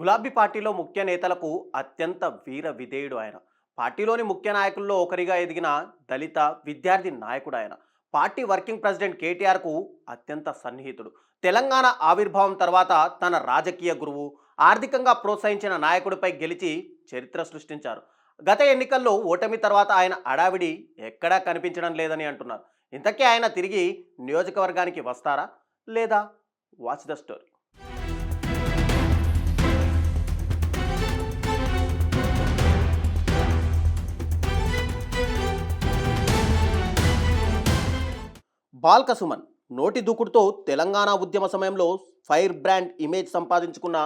గులాబీ పార్టీలో ముఖ్య నేతలకు అత్యంత వీర విధేయుడు ఆయన. పార్టీలోని ముఖ్య నాయకుల్లో ఒకరిగా ఎదిగిన దళిత విద్యార్థి నాయకుడు ఆయన. పార్టీ వర్కింగ్ ప్రెసిడెంట్ కేటీఆర్కు అత్యంత సన్నిహితుడు. తెలంగాణ ఆవిర్భావం తర్వాత తన రాజకీయ గురువు, ఆర్థికంగా ప్రోత్సహించిన నాయకుడిపై గెలిచి చరిత్ర సృష్టించారు. గత ఎన్నికల్లో ఓటమి తర్వాత ఆయన అడావిడి ఎక్కడా కనిపించడం లేదని అంటున్నారు. ఇంతకీ ఆయన తిరిగి నియోజకవర్గానికి వస్తారా లేదా? Watch the story. Balka Suman నోటి దూకుడుతో తెలంగాణ ఉద్యమ సమయంలో ఫైర్ బ్రాండ్ ఇమేజ్ సంపాదించుకున్న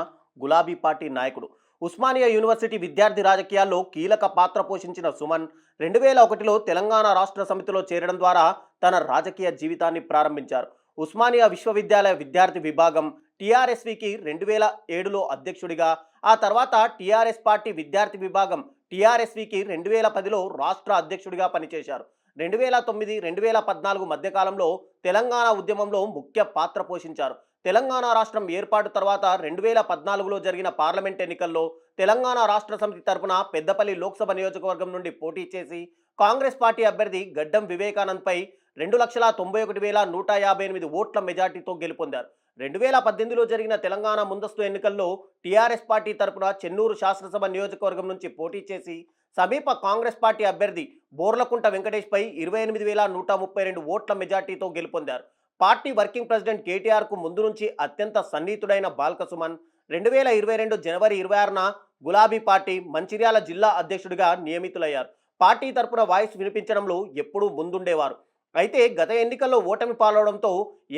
గులాబీ పార్టీ నాయకుడు. ఉస్మానియా యూనివర్సిటీ విద్యార్థి రాజకీయాల్లో కీలక పాత్ర పోషించిన సుమన్ 2001లో తెలంగాణ రాష్ట్ర సమితిలో చేరడం ద్వారా తన రాజకీయ జీవితాన్ని ప్రారంభించారు. ఉస్మానియా విశ్వవిద్యాలయ విద్యార్థి విభాగం టీఆర్ఎస్వికి 2007లో అధ్యక్షుడిగా, ఆ తర్వాత టీఆర్ఎస్ పార్టీ విద్యార్థి విభాగం టీఆర్ఎస్వికి 2010లో రాష్ట్ర అధ్యక్షుడిగా పనిచేశారు. 2009-2014 మధ్యకాలంలో తెలంగాణ ఉద్యమంలో ముఖ్య పాత్ర పోషించారు. తెలంగాణ రాష్ట్రం ఏర్పాటు తర్వాత 2014లో జరిగిన పార్లమెంట్ ఎన్నికల్లో తెలంగాణ రాష్ట్ర సమితి తరపున పెద్దపల్లి లోక్సభ నియోజకవర్గం నుండి పోటీ చేసి కాంగ్రెస్ పార్టీ అభ్యర్థి గడ్డం వివేకానంద్పై 2,91,158 ఓట్ల మెజార్టీతో గెలుపొందారు. 2018లో జరిగిన తెలంగాణ ముందస్తు ఎన్నికల్లో టీఆర్ఎస్ పార్టీ తరపున చెన్నూరు శాసనసభ నియోజకవర్గం నుంచి పోటీ చేసి సమీప కాంగ్రెస్ పార్టీ అభ్యర్థి బోర్లకుంట వెంకటేష్పై 28,132 ఓట్ల మెజార్టీతో గెలుపొందారు. పార్టీ వర్కింగ్ ప్రెసిడెంట్ కేటీఆర్కు ముందు నుంచి అత్యంత సన్నిహితుడైన బాల్క సుమన్ 2022 జనవరి 26న గులాబీ పార్టీ మంచిర్యాల జిల్లా అధ్యక్షుడిగా నియమితులయ్యారు. పార్టీ తరపున వాయిస్ వినిపించడంలో ఎప్పుడూ ముందుండేవారు. అయితే గత ఎన్నికల్లో ఓటమి పాలవడంతో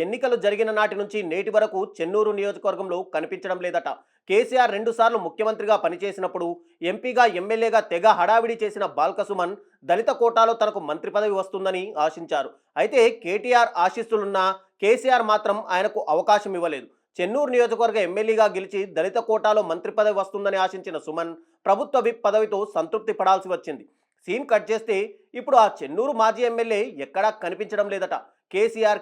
ఎన్నికలు జరిగిన నాటి నుంచి నేటి వరకు చెన్నూరు నియోజకవర్గంలో కనిపించడం లేదట. కేసీఆర్ 2 సార్లు ముఖ్యమంత్రిగా పనిచేసినప్పుడు ఎంపీగా ఎమ్మెల్యేగా తెగ హడావిడి చేసిన బాల్క సుమన్ దళిత కోటాలో తనకు మంత్రి పదవి వస్తుందని ఆశించారు. అయితే కేటీఆర్ ఆశీస్సులున్నా కేసీఆర్ మాత్రం ఆయనకు అవకాశం ఇవ్వలేదు. చెన్నూరు నియోజకవర్గ ఎమ్మెల్యేగా గెలిచి దళిత కోటాలో మంత్రి పదవి వస్తుందని ఆశించిన సుమన్ ప్రభుత్వ విప్ పదవితో సంతృప్తి పడాల్సి వచ్చింది. సీన్ కట్ చేస్తే ఇప్పుడు ఆ చెన్నూరు మాజీ ఎమ్మెల్యే ఎక్కడా కనిపించడం లేదట.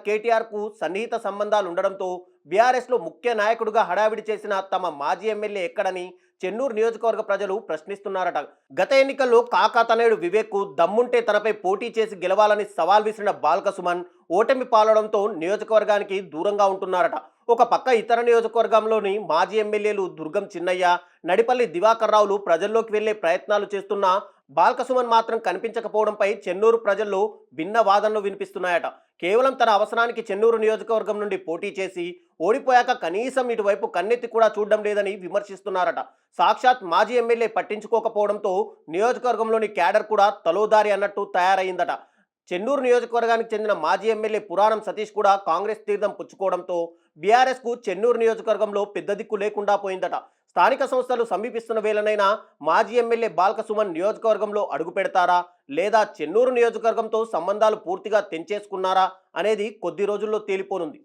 కేటీఆర్కు సన్నిహిత సంబంధాలు ఉండడంతో బీఆర్ఎస్లో ముఖ్య నాయకుడిగా హడావిడి చేసిన తమ మాజీ ఎమ్మెల్యే ఎక్కడని చెన్నూరు నియోజకవర్గ ప్రజలు ప్రశ్నిస్తున్నారట. గత ఎన్నికల్లో కాకా తనయుడు వివేక్కు దమ్ముంటే తనపై పోటీ చేసి గెలవాలని సవాల్ విసిరిన బాల్క సుమన్ ఓటమి పాలడంతో నియోజకవర్గానికి దూరంగా ఉంటున్నారట. ఒక పక్క ఇతర నియోజకవర్గంలోని మాజీ ఎమ్మెల్యేలు దుర్గం చిన్నయ్య, నడిపల్లి దివాకర్ రావులు ప్రజల్లోకి వెళ్లే ప్రయత్నాలు చేస్తున్నా బాల్క సుమన్ మాత్రం కనిపించకపోవడంపై చెన్నూరు ప్రజల్లో భిన్న వాదనలు వినిపిస్తున్నాయట. కేవలం తన అవసరానికి చెన్నూరు నియోజకవర్గం నుండి పోటీ చేసి ఓడిపోయాక కనీసం ఇటువైపు కన్నెత్తి కూడా చూడడం లేదని విమర్శిస్తున్నారట. సాక్షాత్ మాజీ ఎమ్మెల్యే పట్టించుకోకపోవడంతో నియోజకవర్గంలోని క్యాడర్ కూడా తలోదారి అన్నట్టు తయారైందట. చెన్నూరు నియోజకవర్గానికి చెందిన మాజీ ఎమ్మెల్యే పురాణం సతీష్ కూడా కాంగ్రెస్ తీర్థం పుచ్చుకోవడంతో బీఆర్ఎస్కు చెన్నూరు నియోజకవర్గంలో పెద్ద దిక్కు లేకుండా పోయిందట. స్థానిక సంస్థలు సమీపిస్తున్న వేళనైనా మాజీ ఎమ్మెల్యే బాల్క సుమన్ నియోజకవర్గంలో అడుగు పెడతారా లేదా చెన్నూరు నియోజకవర్గంతో సంబంధాలు పూర్తిగా తెంచేసుకున్నారా అనేది కొద్ది రోజుల్లో తేలిపోనుంది.